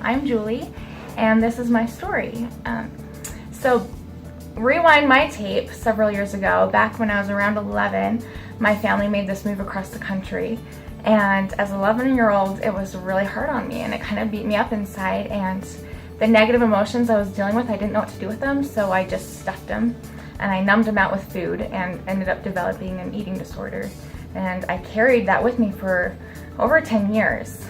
I'm Julie, and this is my story. So rewind my tape several years ago, back when I was around 11, my family made this move across the country. And as an 11-year-old, it was really hard on me, and it kind of beat me up inside. And the negative emotions I was dealing with, I didn't know what to do with them, so I just stuffed them. And I numbed them out with food and ended up developing an eating disorder. And I carried that with me for over 10 years.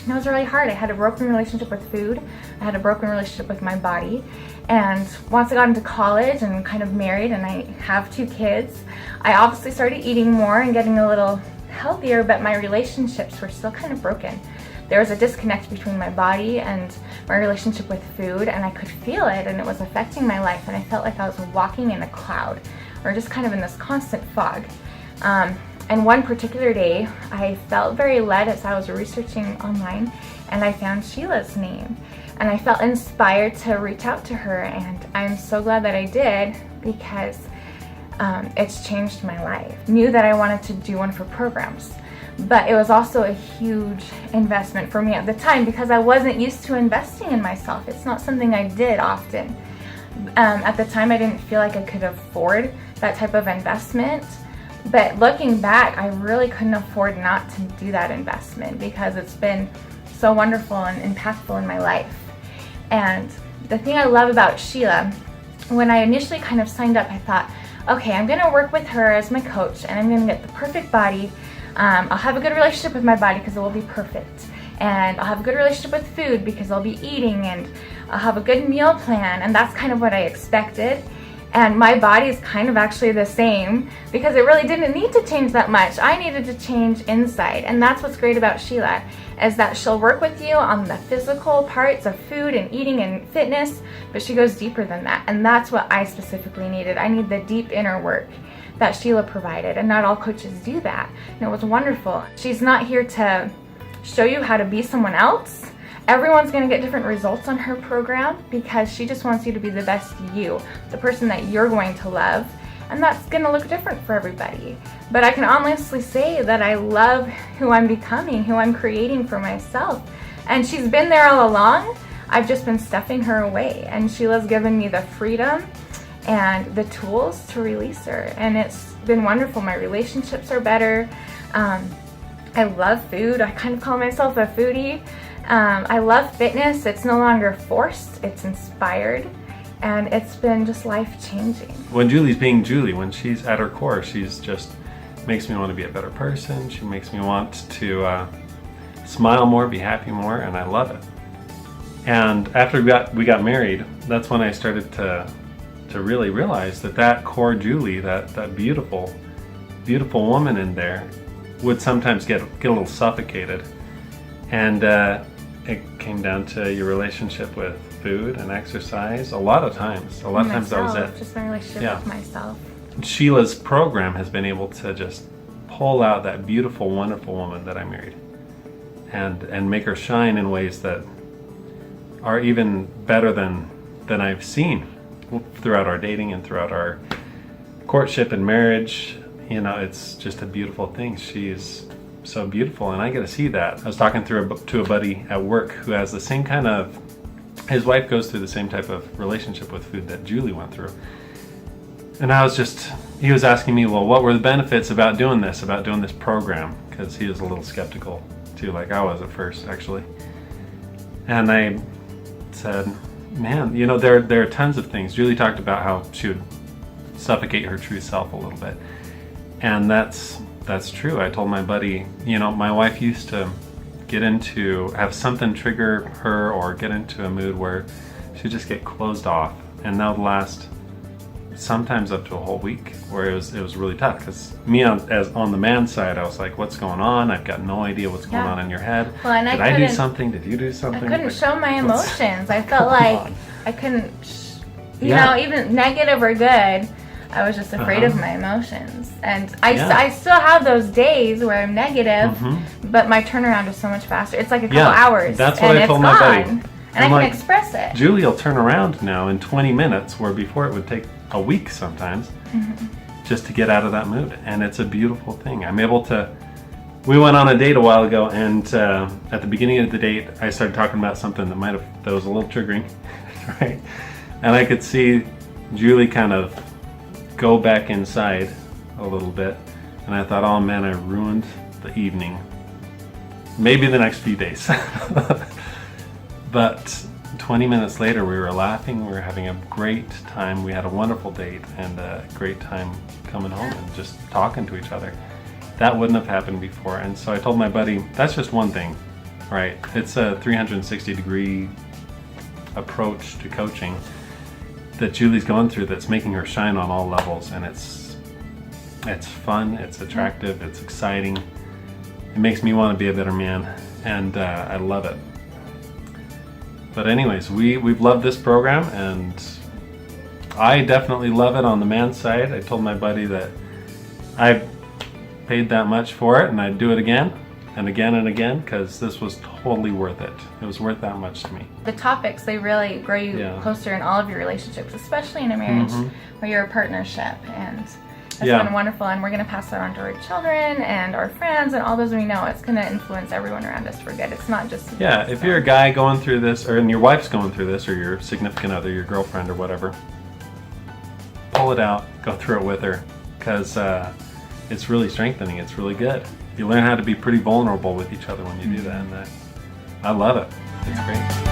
It was really hard. I had a broken relationship with food. I had a broken relationship with my body. And once I got into college and kind of married, and I have 2 kids, I obviously started eating more and getting a little healthier, but my relationships were still kind of broken. There was a disconnect between my body and my relationship with food, and I could feel it, and it was affecting my life, and I felt like I was walking in a cloud, or just kind of in this constant fog. And one particular day, I felt very led as I was researching online, and I found Sheila's name, and I felt inspired to reach out to her, and I'm so glad that I did, because it's changed my life. Knew that I wanted to do one for programs, but it was also a huge investment for me at the time because I wasn't used to investing in myself. It's not something I did often. At the time, I didn't feel like I could afford that type of investment, but looking back, I really couldn't afford not to do that investment because it's been so wonderful and impactful in my life. And the thing I love about Sheila, when I initially kind of signed up, I thought, okay, I'm gonna work with her as my coach, and I'm gonna get the perfect body. I'll have a good relationship with my body because it will be perfect. And I'll have a good relationship with food because I'll be eating, and I'll have a good meal plan, and that's kind of what I expected. And my body is kind of actually the same because it really didn't need to change that much. I needed to change inside, and that's what's great about Sheila, is that she'll work with you on the physical parts of food and eating and fitness, but she goes deeper than that, and that's what I specifically needed. I need the deep inner work that Sheila provided, and not all coaches do that, and it was wonderful. She's not here to show you how to be someone else. Everyone's going to get different results on her program because she just wants you to be the best you, the person that you're going to love, and that's going to look different for everybody. But I can honestly say that I love who I'm becoming, who I'm creating for myself, and she's been there all along. I've just been stuffing her away, and Sheila's given me the freedom and the tools to release her, and it's been wonderful. My relationships are better. I love food. I kind of call myself a foodie. I love fitness. It's no longer forced, it's inspired, and it's been just life-changing. When Julie's being Julie, when she's at her core, she's just makes me want to be a better person. She makes me want to smile more, be happy more, and I love it. And after we got married, that's when I started to really realize that core Julie, that beautiful woman in there, would sometimes get a little suffocated. And it came down to your relationship with food and exercise. A lot of times that was it. Just my relationship with myself. Sheila's program has been able to just pull out that beautiful, wonderful woman that I married, and make her shine in ways that are even better than I've seen throughout our dating and throughout our courtship and marriage. You know, it's just a beautiful thing. She's so beautiful, and I get to see that. I was talking to a buddy at work who has the same kind of, his wife goes through the same type of relationship with food that Julie went through. And he was asking me, well, what were the benefits about doing this program? Because he was a little skeptical too, like I was at first, actually. And I said, man, you know, there are tons of things. Julie talked about how she would suffocate her true self a little bit. And that's true. I told my buddy, you know, my wife used to have something trigger her or get into a mood where she'd just get closed off, and that would last sometimes up to a whole week, where it was really tough. Because me on the man side, I was like, what's going on? I've got no idea what's going on in your head. Well, and Did I do something? Did you do something? I couldn't show my emotions. I felt like I couldn't, you know, even negative or good. I was just afraid of my emotions. And I still have those days where I'm negative, but my turnaround is so much faster. It's like a couple hours. That's what I told my buddy. And I can express it. Julie will turn around now in 20 minutes, where before it would take a week sometimes just to get out of that mood. And it's a beautiful thing. I'm able to we went on a date a while ago, and at the beginning of the date, I started talking about something that was a little triggering, right? And I could see Julie kind of go back inside a little bit, and I thought, oh man, I ruined the evening. Maybe the next few days. But 20 minutes later, we were laughing, we were having a great time, we had a wonderful date, and a great time coming home and just talking to each other. That wouldn't have happened before. And so I told my buddy, that's just one thing, right? It's a 360-degree approach to coaching that Julie's gone through that's making her shine on all levels, and it's fun, it's attractive, it's exciting. It makes me want to be a better man, and I love it. But anyways, we've loved this program, and I definitely love it on the man's side. I told my buddy that I've paid that much for it, and I'd do it again and again and again, because this was totally worth it. It was worth that much to me. The topics, they really grow you closer in all of your relationships, especially in a marriage where you're a partnership, and that's been wonderful. And we're going to pass that on to our children and our friends and all those we know. It's going to influence everyone around us for good. It's not just if you're a guy going through this, and your wife's going through this, or your significant other, your girlfriend or whatever, pull it out, go through it with her, because it's really strengthening. It's really good. You learn how to be pretty vulnerable with each other when you do that, and I love it. It's great.